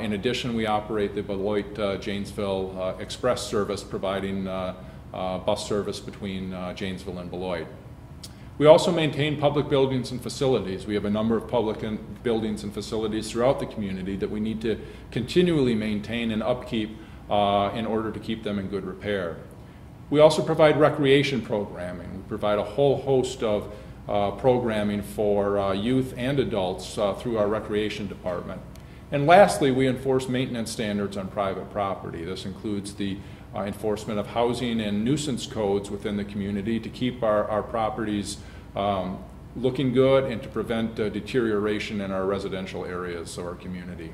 In addition, we operate the Beloit-Janesville Express service, providing bus service between Janesville and Beloit. We also maintain public buildings and facilities. We have a number of public buildings and facilities throughout the community that we need to continually maintain and upkeep in order to keep them in good repair. We also provide recreation programming. We provide a whole host of programming for youth and adults through our recreation department. And lastly, we enforce maintenance standards on private property. This includes the enforcement of housing and nuisance codes within the community to keep our properties looking good and to prevent deterioration in our residential areas of our community.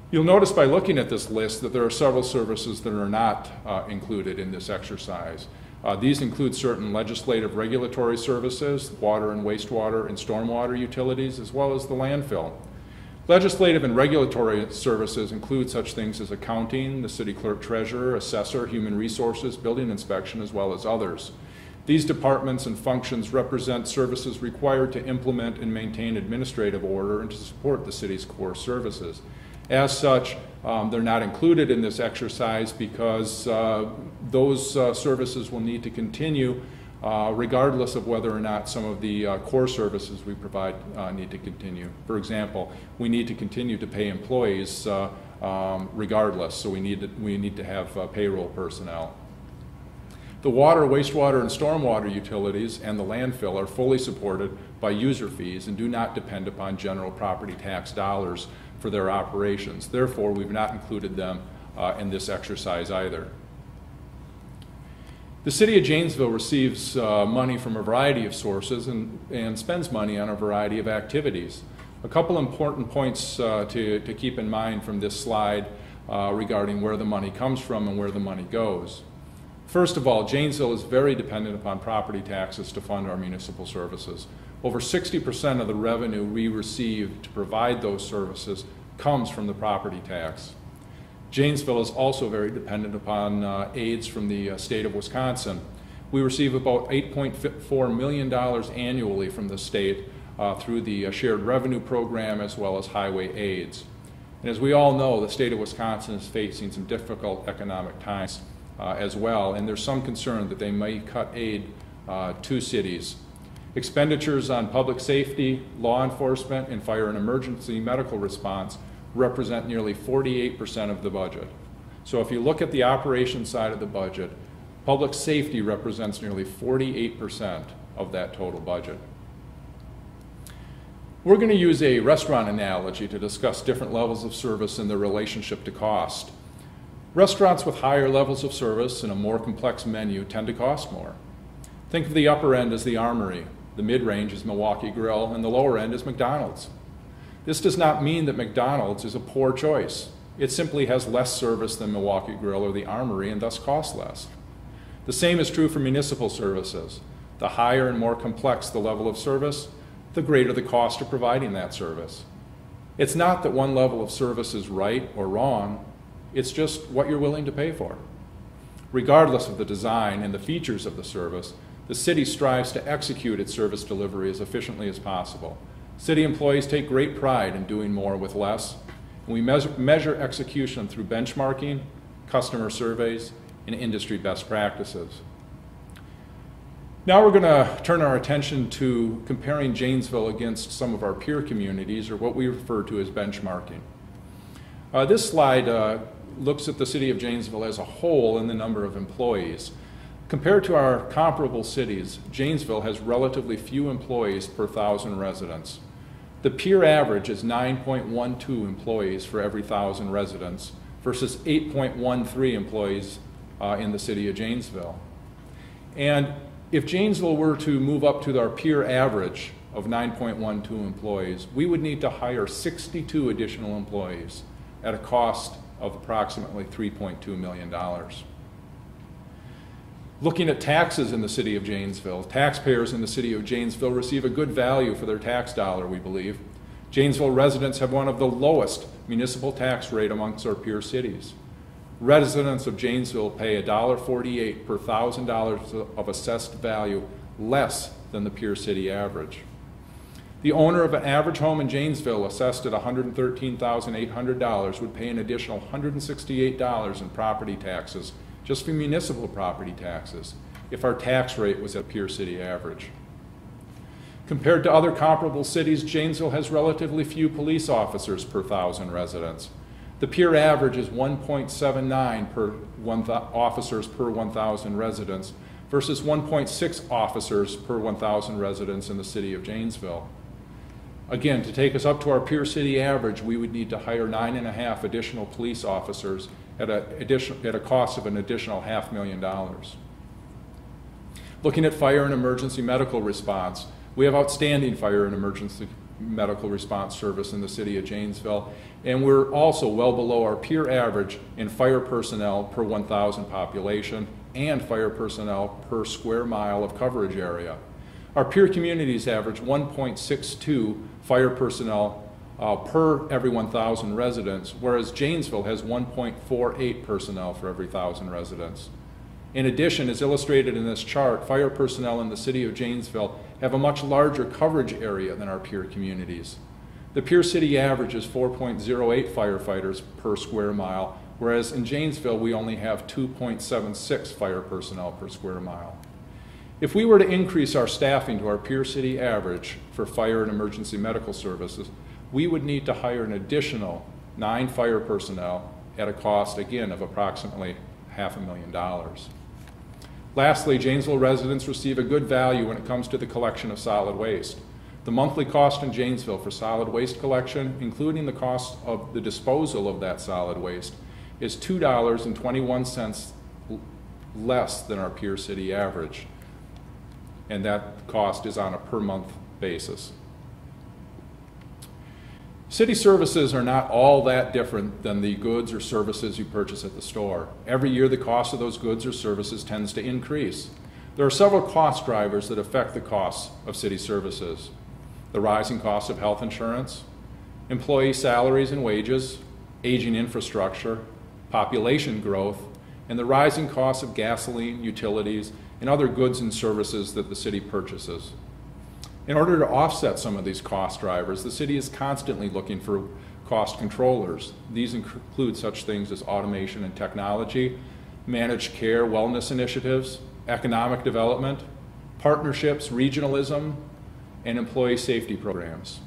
You'll notice by looking at this list that there are several services that are not included in this exercise. These include certain legislative regulatory services, water and wastewater and stormwater utilities, as well as the landfill. Legislative and regulatory services include such things as accounting, the city clerk treasurer, assessor, human resources, building inspection, as well as others. These departments and functions represent services required to implement and maintain administrative order and to support the city's core services. As such, they're not included in this exercise because those services will need to continue regardless of whether or not some of the core services we provide need to continue. For example, we need to continue to pay employees regardless, so we need to have payroll personnel. The water, wastewater, and stormwater utilities and the landfill are fully supported by user fees and do not depend upon general property tax dollars for their operations. Therefore, we've not included them in this exercise either. The City of Janesville receives money from a variety of sources and spends money on a variety of activities. A couple important points to keep in mind from this slide regarding where the money comes from and where the money goes. First of all, Janesville is very dependent upon property taxes to fund our municipal services. Over 60% of the revenue we receive to provide those services comes from the property tax. Janesville is also very dependent upon aids from the state of Wisconsin. We receive about $8.4 million annually from the state through the shared revenue program as well as highway aids. And as we all know, the state of Wisconsin is facing some difficult economic times as well, and there's some concern that they may cut aid to cities. Expenditures on public safety, law enforcement, and fire and emergency medical response represent nearly 48% of the budget. So if you look at the operations side of the budget, public safety represents nearly 48% of that total budget. We're going to use a restaurant analogy to discuss different levels of service and their relationship to cost. Restaurants with higher levels of service and a more complex menu tend to cost more. Think of the upper end as the Armory, the mid-range is Milwaukee Grill, and the lower end is McDonald's. This does not mean that McDonald's is a poor choice. It simply has less service than Milwaukee Grill or the Armory and thus costs less. The same is true for municipal services. The higher and more complex the level of service, the greater the cost of providing that service. It's not that one level of service is right or wrong, it's just what you're willing to pay for. Regardless of the design and the features of the service, the city strives to execute its service delivery as efficiently as possible. City employees take great pride in doing more with less, and we measure execution through benchmarking, customer surveys, and industry best practices. Now we're going to turn our attention to comparing Janesville against some of our peer communities, or what we refer to as benchmarking. This slide looks at the City of Janesville as a whole and the number of employees. Compared to our comparable cities, Janesville has relatively few employees per 1,000 residents. The peer average is 9.12 employees for every 1,000 residents versus 8.13 employees in the City of Janesville. And if Janesville were to move up to our peer average of 9.12 employees, we would need to hire 62 additional employees at a cost of approximately $3.2 million. Looking at taxes in the City of Janesville, taxpayers in the City of Janesville receive a good value for their tax dollar, we believe. Janesville residents have one of the lowest municipal tax rate amongst our peer cities. Residents of Janesville pay $1.48 per $1,000 of assessed value, less than the peer city average. The owner of an average home in Janesville assessed at $113,800 would pay an additional $168 in property taxes, just for municipal property taxes, if our tax rate was at peer city average. Compared to other comparable cities, Janesville has relatively few police officers per 1,000 residents. The peer average is 1.79 officers per 1,000 residents versus 1.6 officers per 1,000 residents in the city of Janesville. Again, to take us up to our peer city average, we would need to hire 9.5 additional police officers at a cost of an additional $500,000. Looking at fire and emergency medical response, we have outstanding fire and emergency medical response service in the city of Janesville, and we're also well below our peer average in fire personnel per 1,000 population and fire personnel per square mile of coverage area. Our peer communities average 1.62 fire personnel per every 1,000 residents, whereas Janesville has 1.48 personnel for every 1,000 residents. In addition, as illustrated in this chart, fire personnel in the city of Janesville have a much larger coverage area than our peer communities. The peer city average is 4.08 firefighters per square mile, whereas in Janesville we only have 2.76 fire personnel per square mile. If we were to increase our staffing to our peer city average for fire and emergency medical services, we would need to hire an additional 9 fire personnel at a cost, again, of approximately $500,000. Lastly, Janesville residents receive a good value when it comes to the collection of solid waste. The monthly cost in Janesville for solid waste collection, including the cost of the disposal of that solid waste, is $2.21 less than our peer city average, and that cost is on a per month basis. City services are not all that different than the goods or services you purchase at the store. Every year the cost of those goods or services tends to increase. There are several cost drivers that affect the costs of city services. The rising cost of health insurance, employee salaries and wages, aging infrastructure, population growth, and the rising cost of gasoline, utilities, and other goods and services that the city purchases. In order to offset some of these cost drivers, the city is constantly looking for cost controllers. These include such things as automation and technology, managed care wellness initiatives, economic development, partnerships, regionalism, and employee safety programs.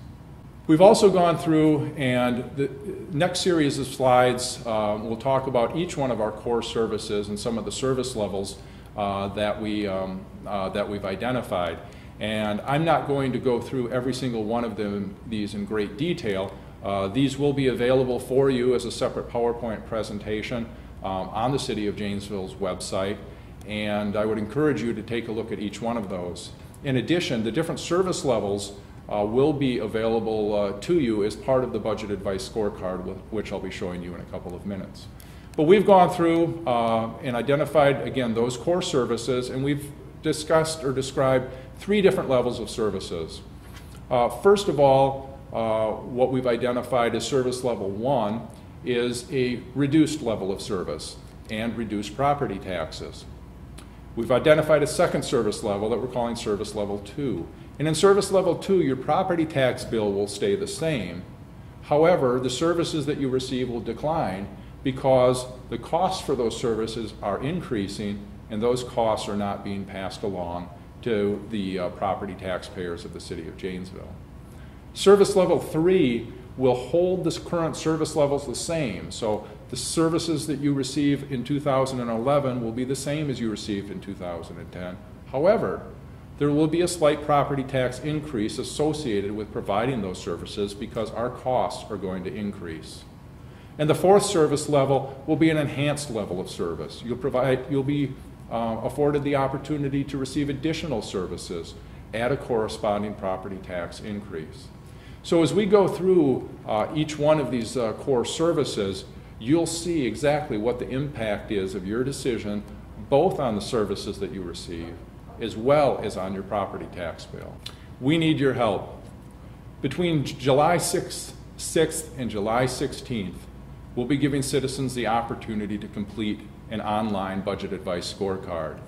We've also gone through, and the next series of slides will talk about each one of our core services and some of the service levels that we've identified. And I'm not going to go through every single one of these in great detail. These will be available for you as a separate PowerPoint presentation on the City of Janesville's website, and I would encourage you to take a look at each one of those. In addition, the different service levels will be available to you as part of the Budget Advice Scorecard, which I'll be showing you in a couple of minutes. But we've gone through and identified, again, those core services, and we've discussed or described 3 different levels of services. First of all, what we've identified as service level 1 is a reduced level of service and reduced property taxes. We've identified a second service level that we're calling service level 2. And in service level 2, your property tax bill will stay the same. However, the services that you receive will decline because the costs for those services are increasing, and those costs are not being passed along to the property taxpayers of the City of Janesville. Service level 3 will hold the current service levels the same. So the services that you receive in 2011 will be the same as you received in 2010. However, there will be a slight property tax increase associated with providing those services because our costs are going to increase. And the 4th service level will be an enhanced level of service. You'll be afforded the opportunity to receive additional services at a corresponding property tax increase. So as we go through each one of these core services, you'll see exactly what the impact is of your decision, both on the services that you receive as well as on your property tax bill. We need your help. Between July 6th and July 16th, we'll be giving citizens the opportunity to complete an online budget advice scorecard.